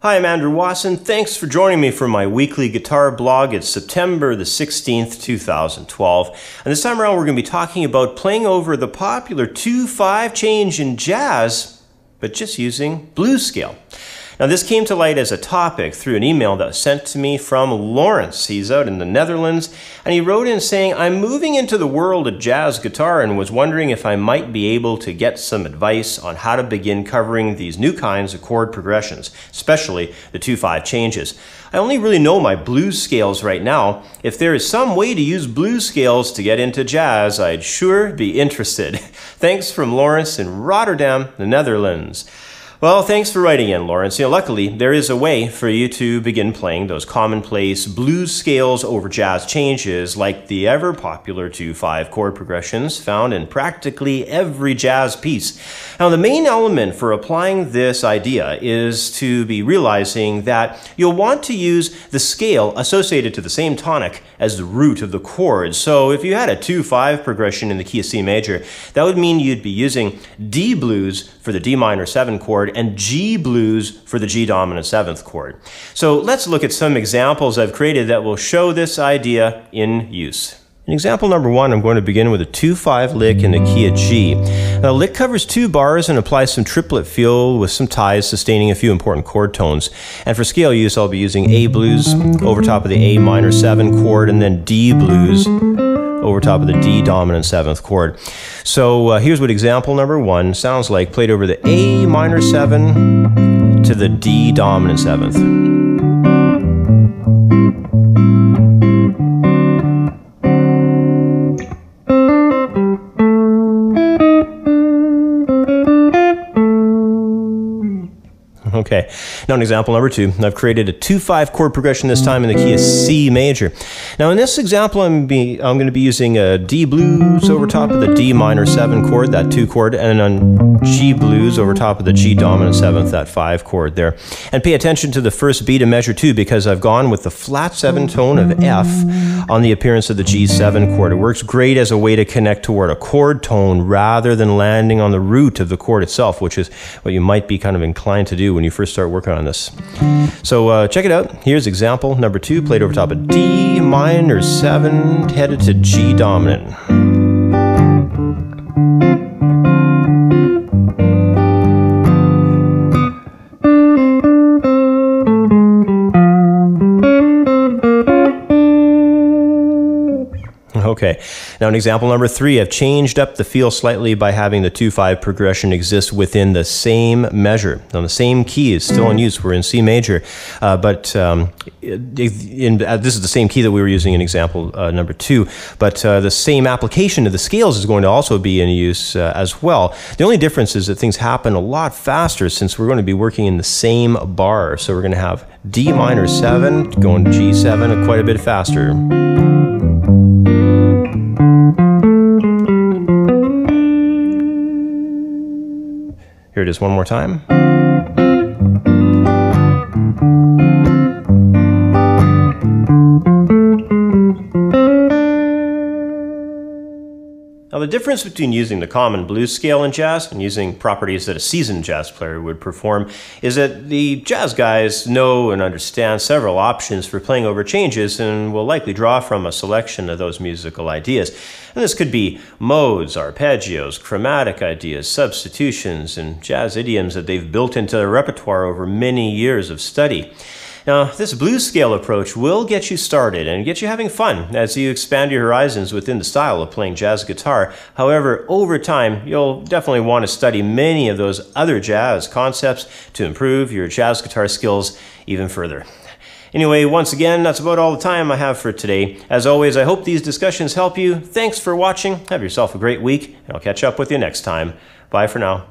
Hi, I'm Andrew Wasson. Thanks for joining me for my weekly guitar blog. It's September the 16th, 2012. And this time around, we're going to be talking about playing over the popular 2-5 change in jazz, but just using blues scale. Now, this came to light as a topic through an email that was sent to me from Lawrence. He's out in the Netherlands, and he wrote in saying, I'm moving into the world of jazz guitar and was wondering if I might be able to get some advice on how to begin covering these new kinds of chord progressions, especially the 2-5 changes. I only really know my blues scales right now. If there is some way to use blues scales to get into jazz, I'd sure be interested. Thanks from Lawrence in Rotterdam, the Netherlands. Well, thanks for writing in, Lawrence. Luckily, there is a way for you to begin playing those commonplace blues scales over jazz changes like the ever-popular 2-5 chord progressions found in practically every jazz piece. Now, the main element for applying this idea is to be realizing that you'll want to use the scale associated to the same tonic as the root of the chord. So if you had a 2-5 progression in the key of C major, that would mean you'd be using D blues for the D minor 7 chord and G blues for the G dominant 7th chord. So let's look at some examples I've created that will show this idea in use. In example number 1, I'm going to begin with a 2-5 lick in the key of G. Now, the lick covers 2 bars and applies some triplet feel with some ties sustaining a few important chord tones. And for scale use, I'll be using A blues over top of the A minor 7 chord and then D blues over top of the D dominant 7th chord. So here's what example number 1 sounds like played over the A minor 7 to the D dominant 7th. Okay, now in example number 2, I've created a 2-5 chord progression this time in the key of C major. Now in this example, I'm going to be using a D blues over top of the D minor 7 chord, that 2 chord, and then G blues over top of the G dominant 7th, that 5 chord there. And pay attention to the first beat of measure 2 because I've gone with the flat 7 tone of F on the appearance of the G7 chord. It works great as a way to connect toward a chord tone rather than landing on the root of the chord itself, which is what you might be kind of inclined to do when you first start working on this. So check it out. Here's example number 2 played over top of D minor 7 headed to G dominant. Okay, now in example number 3, I've changed up the feel slightly by having the 2-5 progression exist within the same measure. Now the same key is still in use, we're in C major, but this is the same key that we were using in example number 2, but the same application of the scales is going to also be in use as well. The only difference is that things happen a lot faster since we're going to be working in the same bar. So we're going to have D minor 7 going to G7 quite a bit faster. Here it is one more time. Now, the difference between using the common blues scale in jazz and using properties that a seasoned jazz player would perform is that the jazz guys know and understand several options for playing over changes and will likely draw from a selection of those musical ideas. And this could be modes, arpeggios, chromatic ideas, substitutions, and jazz idioms that they've built into their repertoire over many years of study. Now, this blues scale approach will get you started and get you having fun as you expand your horizons within the style of playing jazz guitar. However, over time, you'll definitely want to study many of those other jazz concepts to improve your jazz guitar skills even further. Anyway, once again, that's about all the time I have for today. As always, I hope these discussions help you. Thanks for watching. Have yourself a great week, and I'll catch up with you next time. Bye for now.